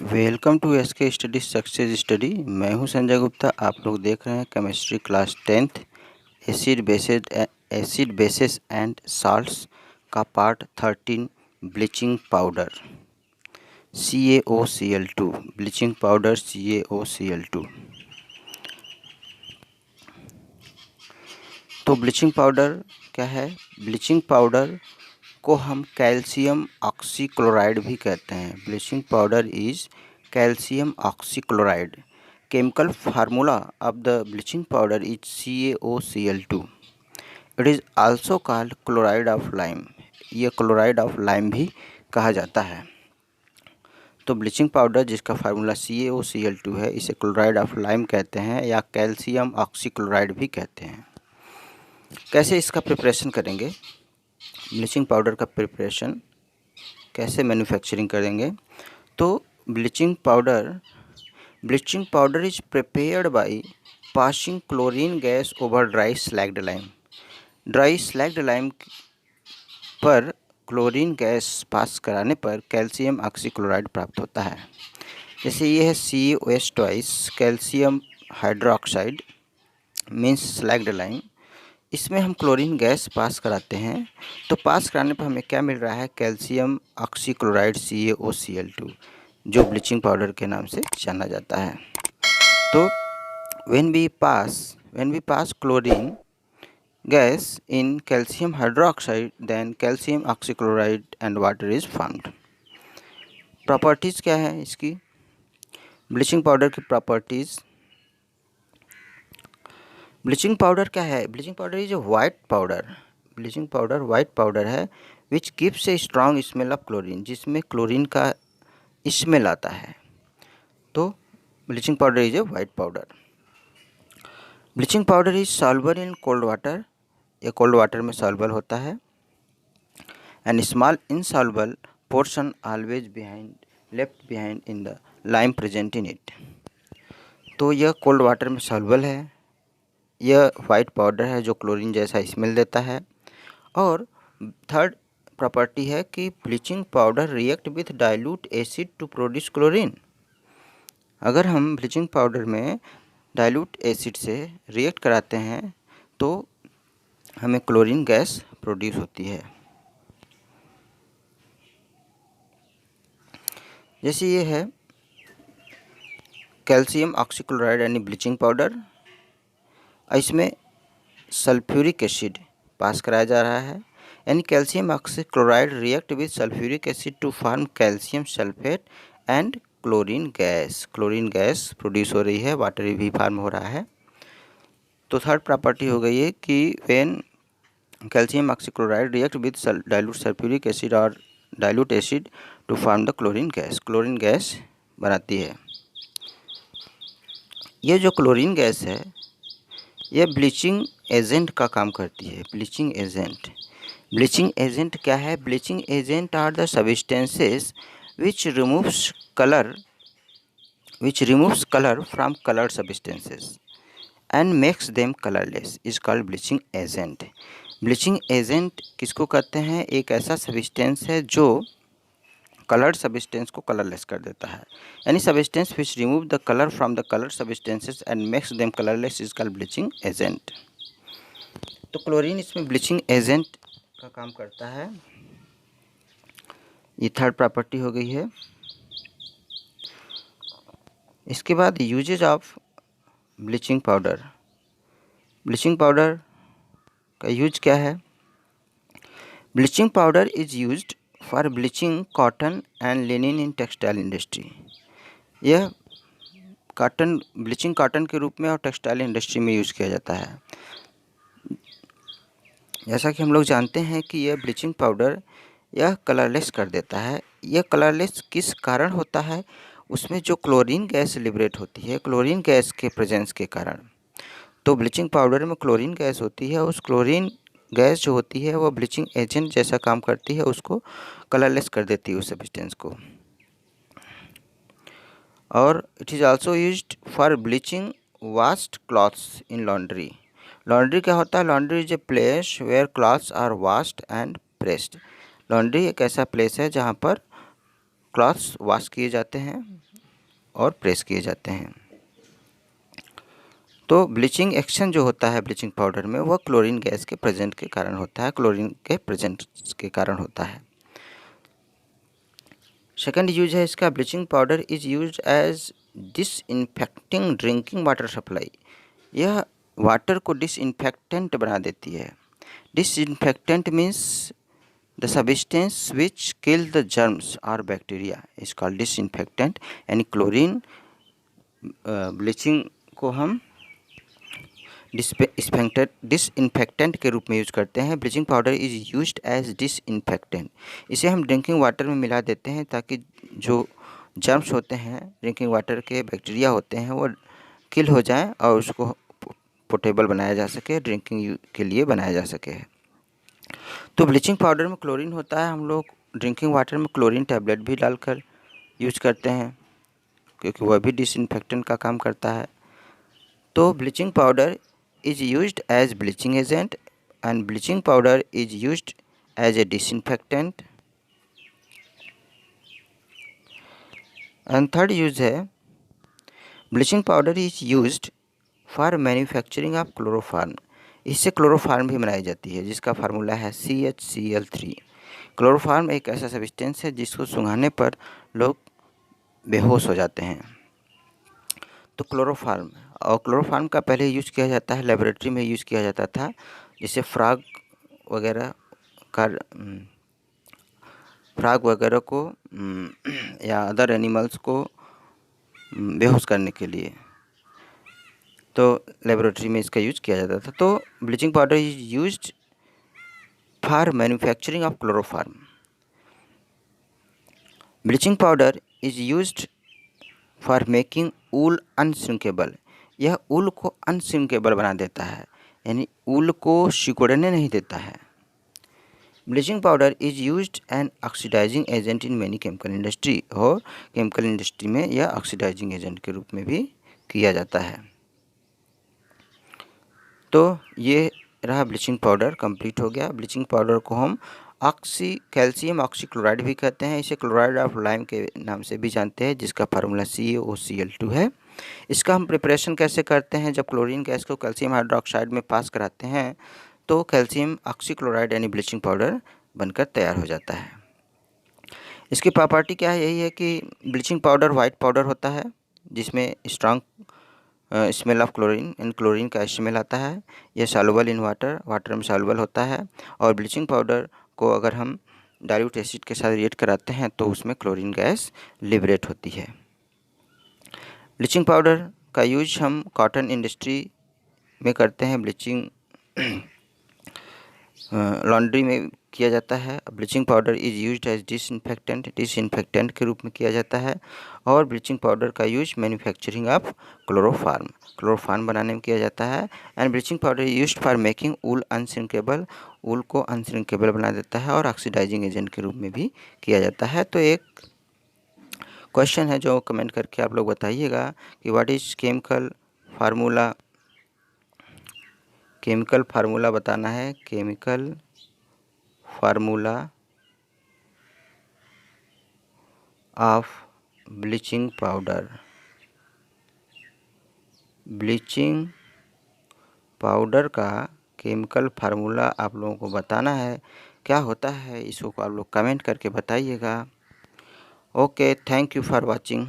Welcome to SK study success study. मैं हूं संजय गुप्ता। आप लोग देख रहे हैं chemistry class 10th acid bases and salts का part 13 bleaching powder CaOCl2। Bleaching powder CaOCl2। तो ब्लीचिंग पाउडर क्या है? ब्लीचिंग पाउडर को हम कैल्शियम ऑक्सीक्लोराइड भी कहते हैं। Bleaching powder is calcium oxychloride. Chemical formula of the bleaching powder is CaOCl2। It is also called chloride of lime. ये chloride of lime भी कहा जाता है। तो ब्लीचिंग पाउडर जिसका फार्मूला CaOCl2 है, इसे क्लोराइड ऑफ लाइम कहते हैं या कैल्शियम ऑक्सीक्लोराइड भी कहते हैं। कैसे इसका प्रिपरेशन करेंगे? ब्लीचिंग पाउडर का प्रिपरेशन कैसे मैन्युफैक्चरिंग करेंगे? तो bleaching powder is prepared by passing chlorine gas over dry slagged lime. Dry slagged lime पर क्लोरीन गैस पास कराने पर कैल्शियम ऑक्सीक्लोराइड प्राप्त होता है। जैसे ये है CaOH twice calcium hydroxide means slagged lime. इसमें हम क्लोरीन गैस पास कराते हैं, तो पास कराने पर हमें क्या मिल रहा है? कैल्शियम ऑक्सीक्लोराइड CaOCl2, जो ब्लीचिंग पाउडर के नाम से जाना जाता है। तो when we pass chlorine gas in calcium hydroxide, then calcium oxychloride and water is formed। Properties क्या है इसकी? ब्लीचिंग पाउडर की प्रॉपर्टीज़। ब्लीचिंग पाउडर क्या है? Bleaching powder is white powder. Bleaching powder white powder है which gives a strong smell of chlorine, जिसमें chlorine का smell आता है। तो bleaching powder is a white powder. Bleaching powder is soluble in cold water. ये cold water में soluble होता है। And small insoluble portion always left behind in the lime present in it. तो यह कोल्ड वाटर में soluble है। यह white powder है जो क्लोरीन जैसा स्मेल देता है। और थर्ड प्रॉपर्टी है कि bleaching powder react with dilute acid to produce chlorine. अगर हम ब्लीचिंग पाउडर में डाइल्यूट एसिड से रिएक्ट कराते हैं तो हमें क्लोरीन गैस प्रोड्यूस होती है। जैसे ये है कैल्शियम ऑक्सीक्लोराइड यानी ब्लीचिंग पाउडर। इसमें सल्फ्यूरिक एसिड पास कराया जा रहा है, यानी calcium oxychloride react with sulphuric acid to form calcium sulphate and chlorine gas. Chlorine gas produce हो रही है, वाटर भी फार्म हो रहा है। तो थर्ड प्रॉपर्टी हो गई है कि when calcium oxychloride react with dilute sulphuric acid और dilute acid to form the chlorine gas बनाती है। ये जो क्लोरीन गैस है ये ब्लीचिंग एजेंट का काम करती है। ब्लीचिंग एजेंट क्या है? Bleaching agent are the substances which removes color from colored substances and makes them colorless is called bleaching agent। Bleaching agent किसको कहते हैं? एक ऐसा सब्सटेंस है जो कलर्ड सब्सटेंस को कलरलेस कर देता है, यानी substance which remove the colour from the coloured substances and makes them colourless is called bleaching agent. तो क्लोरीन इसमें ब्लीचिंग एजेंट का काम करता है। ये थर्ड प्रॉपर्टी हो गई है। इसके बाद uses of bleaching powder. Bleaching powder का यूज क्या है? Bleaching powder is used for bleaching cotton and linen in textile industry. यह ब्लीचिंग कॉटन के रूप में और टेक्सटाइल इंडस्ट्री में यूज़ किया जाता है। जैसा कि हम लोग जानते हैं कि यह ब्लीचिंग पाउडर यह कलरलेस कर देता है। यह कलरलेस किस कारण होता है? उसमें जो क्लोरीन गैस लिबरेट होती है, क्लोरीन गैस के प्रेजेंस के कारण। तो ब्लीचिंग पाउडर में क्लोरीन गैस होती है, उस क्लोरीन गैस जो होती है वो ब्लीचिंग एजेंट जैसा काम करती है, उसको कलरलेस कर देती है उस सब्सटेंस को। और it is also used for bleaching washed clothes in laundry. Laundry क्या होता है? Laundry is a place where clothes are washed and pressed. लॉन्ड्री एक ऐसा प्लेस है जहाँ पर क्लॉथ्स वॉश किए जाते हैं और प्रेस किए जाते हैं। तो ब्लीचिंग एक्शन जो होता है ब्लीचिंग पाउडर में वह क्लोरीन गैस के प्रेजेंट के कारण होता है, क्लोरीन के प्रेजेंट के कारण होता है। सेकंड यूज है इसका, bleaching powder is used as disinfecting drinking water supply. यह वाटर को डिसइंफेक्टेंट बना देती है। Disinfectant means the substance which kill the germs और बैक्टीरिया इज कॉल्ड डिसइंफेक्टेंट। यानी क्लोरीन ब्लीचिंग को हम डिसइंफेक्टेंट के रूप में यूज करते हैं। Bleaching powder is used as disinfectant. इसे हम ड्रिंकिंग वाटर में मिला देते हैं ताकि जो जर्म्स होते हैं ड्रिंकिंग वाटर के, बैक्टीरिया होते हैं, वो किल हो जाएं और उसको पोर्टेबल बनाया जा सके, ड्रिंकिंग के लिए बनाया जा सके। तो ब्लीचिंग पाउडर में क्लोरीन होता है। हम लोग ड्रिंकिंग वाटर में क्लोरीन टैबलेट भी डालकर यूज करते हैं क्योंकि वह भी डिसइंफेक्टेंट का काम करता है। तो bleaching powder is used as bleaching agent and bleaching powder is used as a disinfectant। and third use है bleaching powder is used for manufacturing of chloroform। इससे क्लोरोफार्म भी बनाई जाती है जिसका फार्मूला है CHCl3। क्लोरोफार्म एक ऐसा सब्सटेंस है जिसको सूंघाने पर लोग बेहोश हो जाते हैं। तो क्लोरोफार्म, और क्लोरोफार्म का पहले यूज किया जाता है, लेबोरेटरी में यूज किया जाता था, जिससे फ्राग वगैरह को या अदर एनिमल्स को बेहोश करने के लिए, तो लेबोरेटरी में इसका यूज किया जाता था। तो bleaching powder is used for manufacturing of chloroform. Bleaching powder is used for making wool unshrinkable. यह ऊल को अनश्रिंकेबल बना देता है, यानी ऊल को सिकुड़ने नहीं देता है। Bleaching powder is used an oxidising agent in many chemical industry. और केमिकल इंडस्ट्री में यह ऑक्सीडाइजिंग एजेंट के रूप में भी किया जाता है। तो ये रहा ब्लीचिंग पाउडर, कंप्लीट हो गया। ब्लीचिंग पाउडर को हम कैल्शियम ऑक्सीक्लोराइड भी कहते हैं। इसे क्लोराइड ऑफ लाइम के नाम से भी जानते हैं, जिसका फार्मूला CaOCl2 है। इसका हम प्रिपरेशन कैसे करते हैं? जब क्लोरीन गैस को कैल्शियम हाइड्रोक्साइड में पास कराते हैं तो कैल्शियम ऑक्सीक्लोराइड यानी ब्लीचिंग पाउडर बनकर तैयार हो जाता है। इसकी प्रॉपर्टी क्या है? यही है कि ब्लीचिंग पाउडर वाइट पाउडर होता है जिसमें strong smell of chlorine, in chlorine का स्मेल आता है। यह सॉल्युबल इन वाटर में सॉल्युबल होता है। और ब्लीचिंग पाउडर को अगर हम डाइल्यूट एसिड के साथ रिएक्ट कराते हैं तो उसमें क्लोरीन गैस लिबरेट होती है। ब्लीचिंग पाउडर का यूज हम कॉटन इंडस्ट्री में करते हैं, ब्लीचिंग लॉन्ड्री में किया जाता है। Bleaching powder is used as disinfectant के रूप में किया जाता है। और ब्लीचिंग पाउडर का यूज मैन्युफैक्चरिंग ऑफ क्लोरोफार्म बनाने में किया जाता है। And bleaching powder used for making wool unshrinkable, wool को अनश्रिंकेबल बना देता है और ऑक्सीडाइजिंग एजेंट के रूप में भी किया जाता है। तो एक क्वेश्चन है जो कमेंट करके आप लोग बताइएगा कि व्हाट इज केमिकल फार्मूला बताना है। Chemical formula of bleaching powder. Bleaching powder का केमिकल फार्मूला आप लोगों को बताना है। क्या होता है इसको आप लोग कमेंट करके बताइएगा। Okay, thank you for watching.